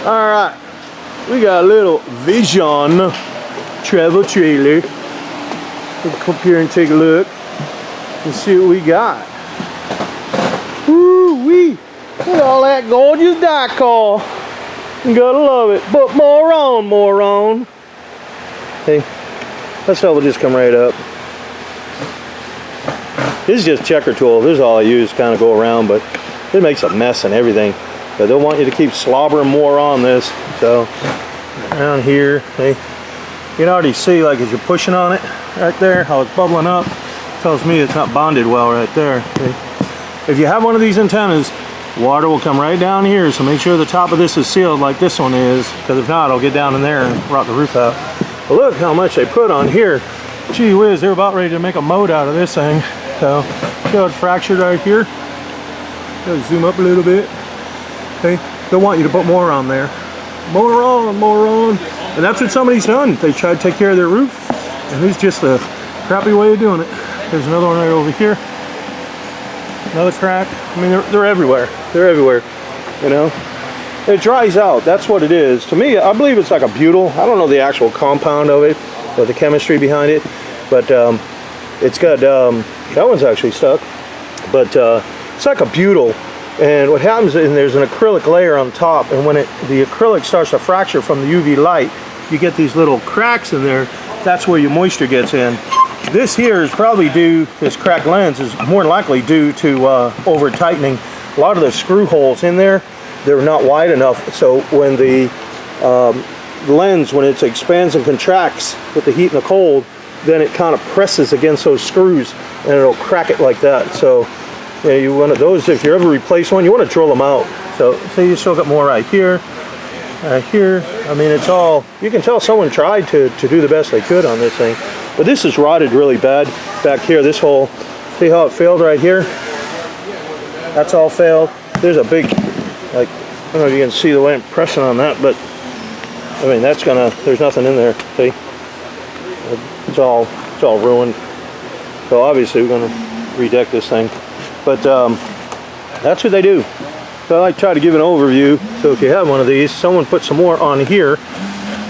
All right, we got a little Vision travel trailer. We'll come up here and take a look and see what we got. Woo-wee! Look at all that gorgeous decal. You gotta love it. But more on. Hey, let's double just come right up. This is just checker tool. This is all I use, kind of go around, but it makes a mess and everything. But they'll want you to keep slobbering more on this. So around here, hey, you can already see, like as you're pushing on it right there, how it's bubbling up. Tells me it's not bonded well right there. Okay. If you have one of these antennas, water will come right down here, so make sure the top of this is sealed like this one is, because if not, it'll get down in there and rot the roof out. But look how much they put on here. Gee whiz, they're about ready to make a moat out of this thing. So, see how it's fractured right here? Let's zoom up a little bit. Okay, they'll want you to put more on there. More on. And that's what somebody's done. They tried to take care of their roof, and it's just a crappy way of doing it. There's another one right over here. Another crack. I mean, they're everywhere. They're everywhere, you know. It dries out. That's what it is. To me, I believe it's like a butyl. I don't know the actual compound of it or the chemistry behind it, but it's got, that one's actually stuck, but it's like a butyl. And what happens is there's an acrylic layer on top, and when the acrylic starts to fracture from the UV light, you get these little cracks in there. That's where your moisture gets in. This here is probably due, this cracked lens is more than likely due to over tightening. A lot of the screw holes in there, they're not wide enough, so when the lens, when it expands and contracts with the heat and the cold, then it kind of presses against those screws and it'll crack it like that. So you know, you want those, if you ever replace one, you want to drill them out. So you still got more right here, here. I mean, it's all, you can tell someone tried to do the best they could on this thing. But this is rotted really bad back here. This hole, see how it failed right here? That's all failed. There's a big, like, I don't know if you can see the way I'm pressing on that, but I mean, that's gonna, there's nothing in there, see? It's all ruined. So obviously we're gonna redeck this thing. But that's what they do. So I like to try to give an overview. So if you have one of these, someone put some more on here,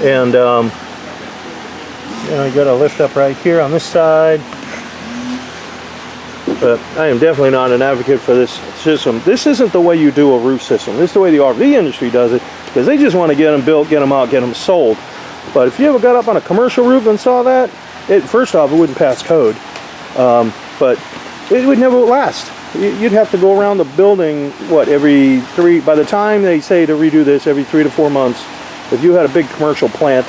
and you know, you got to lift up right here on this side. But I am definitely not an advocate for this system. This isn't the way you do a roof system. This is the way the RV industry does it, because they just want to get them built, get them out, get them sold. But if you ever got up on a commercial roof and saw that, first off, it wouldn't pass code. But it would never last. You'd have to go around the building, what, by the time they say to redo this, every 3 to 4 months. If you had a big commercial plant,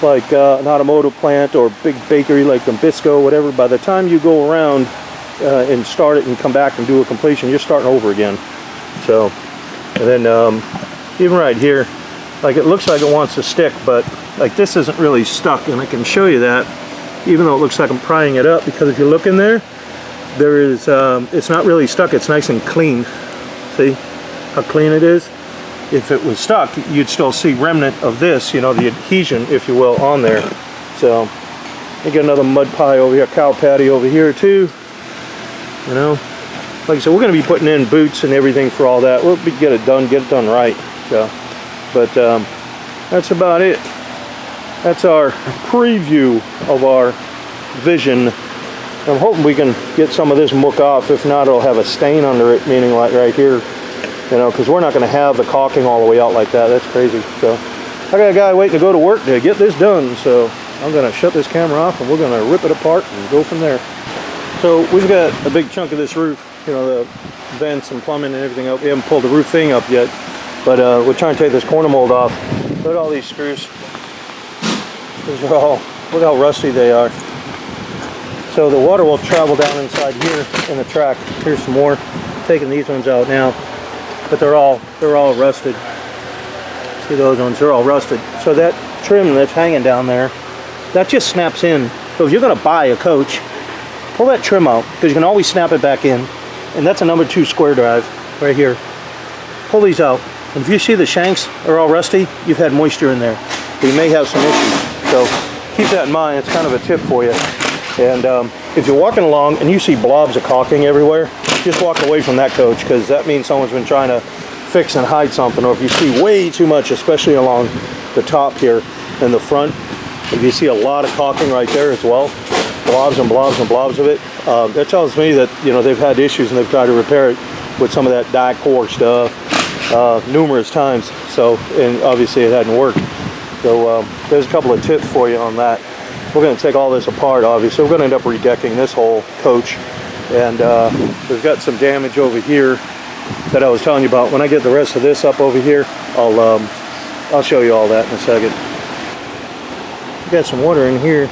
like an automotive plant or big bakery like Nabisco, whatever, by the time you go around and start it and come back and do a completion, you're starting over again. So, and then even right here, like it looks like it wants to stick, but like this isn't really stuck, and I can show you that, even though it looks like I'm prying it up, because if you look in there, there is, it's not really stuck, it's nice and clean. See how clean it is? If it was stuck, you'd still see remnant of this, you know, the adhesion, if you will, on there. So, you get another mud pie over here, cow patty over here too. You know, like I said, we're going to be putting in boots and everything for all that. We'll get it done right. So, but that's about it. That's our preview of our Vision. I'm hoping we can get some of this muck off. If not, it'll have a stain under it, meaning like right here. You know, because we're not going to have the caulking all the way out like that. That's crazy. So I got a guy waiting to go to work to get this done. So I'm going to shut this camera off and we're going to rip it apart and go from there. So we've got a big chunk of this roof, you know, the vents and plumbing and everything up. We haven't pulled the roof thing up yet, but we're trying to take this corner mold off. Look at all these screws. These are all, look how rusty they are. So the water will travel down inside here in the track. Here's some more. Taking these ones out now. But they're all rusted. See those ones, they're all rusted. So that trim that's hanging down there, that just snaps in. So if you're gonna buy a coach, pull that trim out, because you can always snap it back in. And that's a number 2 square drive right here. Pull these out. And if you see the shanks are all rusty, you've had moisture in there. So you may have some issues. So keep that in mind, it's kind of a tip for you. And if you're walking along and you see blobs of caulking everywhere, just walk away from that coach, because that means someone's been trying to fix and hide something, or if you see way too much, especially along the top here in the front, if you see a lot of caulking right there as well, blobs and blobs and blobs of it, that tells me that, you know, they've had issues and they've tried to repair it with some of that Dicor stuff numerous times. So, and obviously it hadn't worked. So there's a couple of tips for you on that. We're going to take all this apart, obviously. We're going to end up redecking this whole coach. And we've got some damage over here that I was telling you about. When I get the rest of this up over here, I'll show you all that in a second. Got some water in here.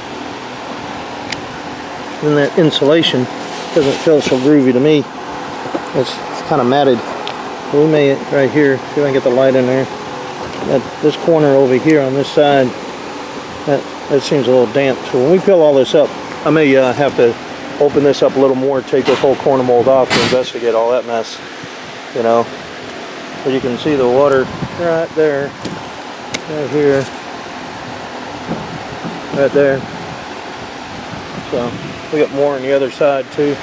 And that insulation doesn't feel so groovy to me. It's kind of matted. We may, right here, see if I can get the light in there. This corner over here on this side, that seems a little damp. So when we peel all this up, I may have to open this up a little more, take this whole corner mold off to investigate all that mess, you know. But you can see the water right there, right here, right there. So we got more on the other side too.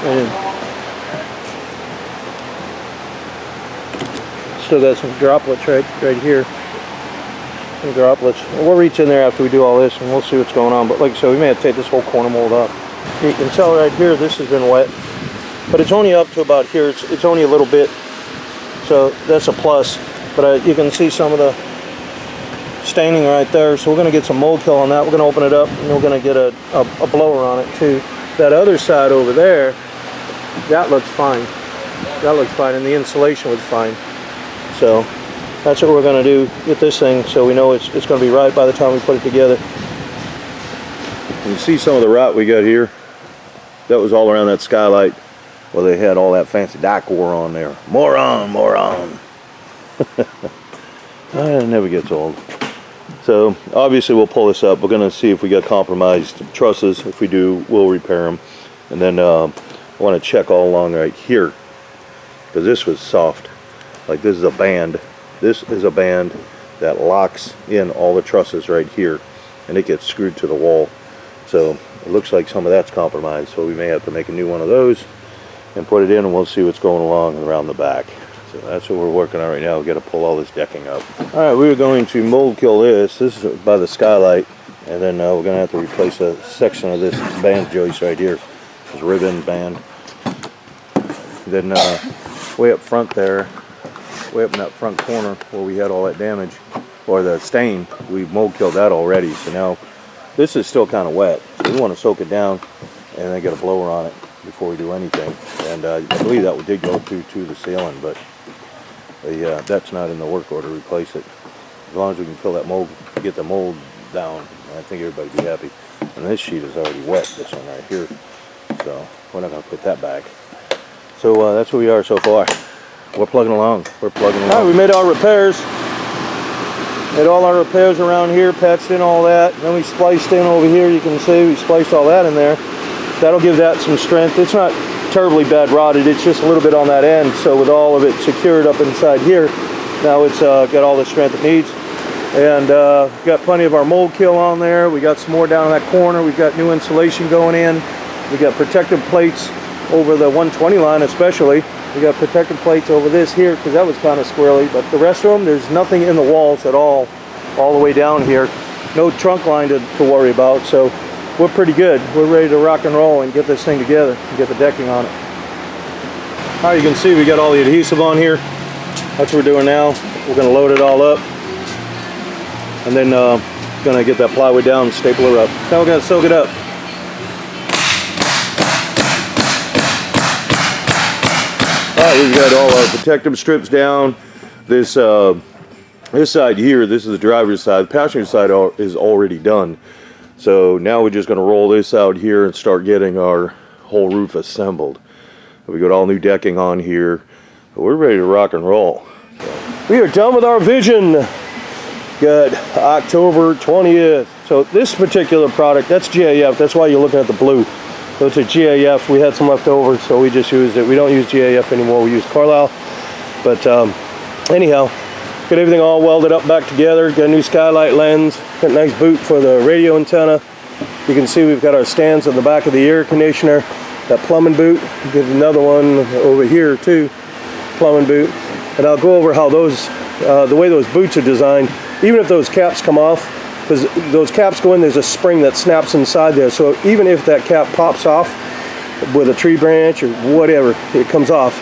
And still got some droplets right here. Some droplets. We'll reach in there after we do all this and we'll see what's going on. But like I said, we may have to take this whole corner mold off. You can tell right here this has been wet, but it's only up to about here. It's only a little bit, so that's a plus. But you can see some of the staining right there. So we're going to get some mold kill on that. We're going to open it up and we're going to get a blower on it too. That other side over there, that looks fine. That looks fine, and the insulation was fine. So that's what we're going to do with this thing, so we know it's going to be right by the time we put it together. You see some of the rot we got here? That was all around that skylight. Well, they had all that fancy Dicor on there. Moron. It never gets old. So obviously we'll pull this up. We're going to see if we got compromised trusses. If we do, we'll repair them. And then I want to check all along right here, because this was soft. Like this is a band. This is a band that locks in all the trusses right here, and it gets screwed to the wall. So it looks like some of that's compromised. So we may have to make a new one of those and put it in, and we'll see what's going along around the back. So that's what we're working on right now. We've got to pull all this decking up. All right, we were going to mold kill this. This is by the skylight, and then we're going to have to replace a section of this band joist right here. This ribbon band. Then way up front there, way up in that front corner where we had all that damage, or the stain, we mold killed that already. So now this is still kind of wet. So we want to soak it down and then get a blower on it before we do anything. And I believe that did go to the ceiling, but that's not in the work order to replace it. As long as we can fill that mold, get the mold down, I think everybody will be happy. And this sheet is already wet, this one right here. So we're not going to put that back. So that's where we are so far. We're plugging along. All right, we made our repairs. Made all our repairs around here, patched in all that. And then we spliced in over here. You can see we spliced all that in there. That'll give that some strength. It's not terribly bad rotted. It's just a little bit on that end. So with all of it secured up inside here, now it's got all the strength it needs. And got plenty of our mold kill on there. We got some more down in that corner. We've got new insulation going in. We got protective plates over the 120 line especially. We got protective plates over this here because that was kind of squirrely. But the rest of them, there's nothing in the walls at all the way down here. No trunk line to worry about. So we're pretty good. We're ready to rock and roll and get this thing together and get the decking on it. All right, you can see we got all the adhesive on here. That's what we're doing now. We're going to load it all up. And then going to get that plywood down and staple her up. Now we're going to soak it up. Alright, we've got all our protective strips down. This side here, this is the driver's side. The passenger side is already done. So now we're just going to roll this out here and start getting our whole roof assembled. We got all new decking on here. We're ready to rock and roll. We are done with our vision. Good. October 20th. So this particular product, that's GAF. That's why you're looking at the blue. So it's a GAF. We had some left over, so we just used it. We don't use GAF anymore. We use Carlisle. But anyhow, got everything all welded up back together. Got a new skylight lens. Got a nice boot for the radio antenna. You can see we've got our stands on the back of the air conditioner. that plumbing boot. Get another one over here too, plumbing boot. And I'll go over how those, the way those boots are designed, even if those caps come off, because those caps go in, there's a spring that snaps inside there. So even if that cap pops off with a tree branch or whatever, it comes off,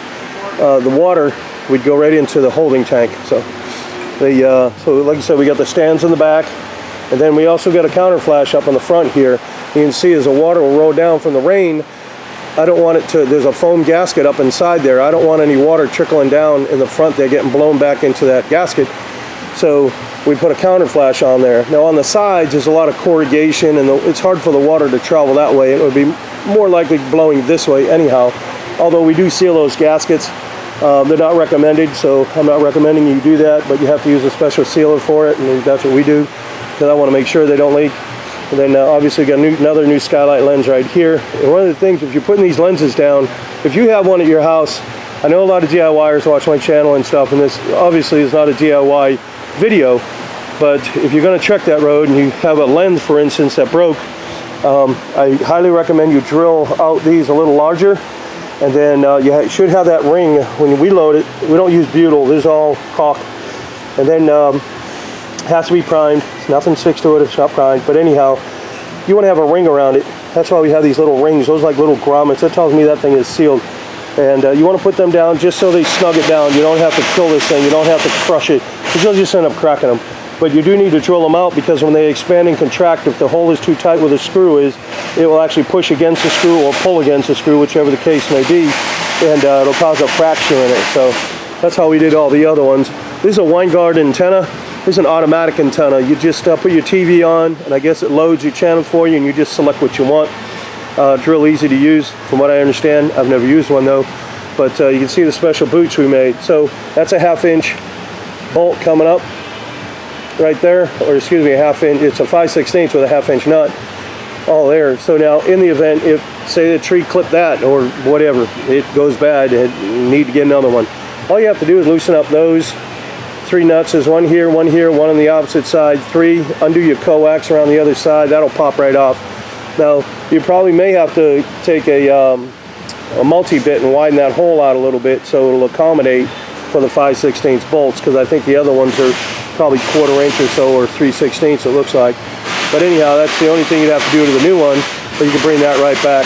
the water would go right into the holding tank. So so like I said, we got the stands in the back, and then we also got a counter flash up on the front here. You can see as the water will roll down from the rain, I don't want it to, there's a foam gasket up inside there. I don't want any water trickling down in the front there, getting blown back into that gasket. So we put a counter flash on there. Now on the sides, there's a lot of corrugation, and it's hard for the water to travel that way. It would be more likely blowing this way anyhow. Although we do seal those gaskets. They're not recommended, so I'm not recommending you do that, but you have to use a special sealer for it, and that's what we do, because I want to make sure they don't leak. And then obviously got another new skylight lens right here. And one of the things, if you're putting these lenses down, if you have one at your house, I know a lot of DIYers watch my channel and stuff, and this obviously is not a DIY video, but if you're going to trek that road and you have a lens, for instance, that broke, I highly recommend you drill out these a little larger, and then you should have that ring when we load it. We don't use butyl, this is all caulk, and then it has to be primed. Nothing sticks to it if it's not primed, but anyhow, you want to have a ring around it. That's why we have these little rings. Those are like little grommets. That tells me that thing is sealed. And you want to put them down just so they snug it down. You don't have to kill this thing. You don't have to crush it, because you'll just end up cracking them. But you do need to drill them out, because when they expand and contract, if the hole is too tight where the screw is, it will actually push against the screw or pull against the screw, whichever the case may be, and it'll cause a fracture in it. So that's how we did all the other ones. This is a Winegard antenna. This is an automatic antenna. You just put your TV on, and I guess it loads your channel for you, and you just select what you want. It's real easy to use, from what I understand. I've never used one though, but you can see the special boots we made. So that's a 1/2 inch bolt coming up right there, or excuse me, a 1/2 inch. It's a 5/16 with a 1/2 inch nut, all there. So now in the event, if say the tree clipped that or whatever, it goes bad, and you need to get another one, all you have to do is loosen up those 3 nuts. There's one here, one on the opposite side. 3, undo your coax around the other side. That'll pop right off. Now you probably may have to take a multi-bit and widen that hole out a little bit so it'll accommodate for the 5/16 bolts, because I think the other ones are probably 1/4 inch or so, or 3/16 it looks like. But anyhow, that's the only thing you'd have to do to the new one, but you can bring that right back.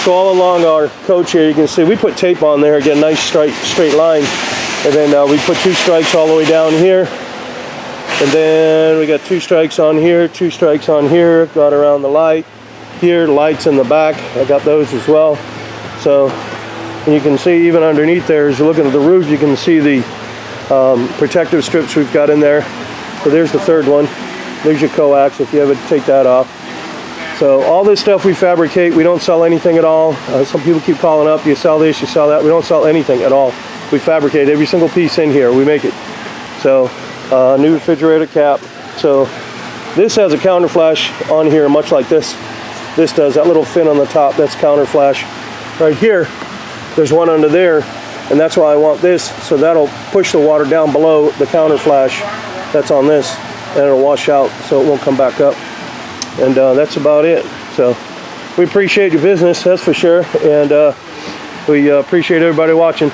So all along our coach here, you can see we put tape on there, get a nice straight line, and then we put 2 strikes all the way down here, and then we got 2 strikes on here, 2 strikes on here, got around the light here, lights in the back, I got those as well. So, and you can see even underneath there, as you're looking at the roof, you can see the protective strips we've got in there. So there's the 3rd one. There's your coax if you ever take that off. So all this stuff we fabricate. We don't sell anything at all. Some people keep calling up, you sell this, you sell that. We don't sell anything at all. We fabricate every single piece in here. We make it. So new refrigerator cap. So this has a counter flash on here, much like this. This does. That little fin on the top, that's counter flash. Right here, there's one under there, and that's why I want this, so that'll push the water down below the counter flash that's on this, and it'll wash out so it won't come back up. And that's about it. So we appreciate your business, that's for sure, and we appreciate everybody watching.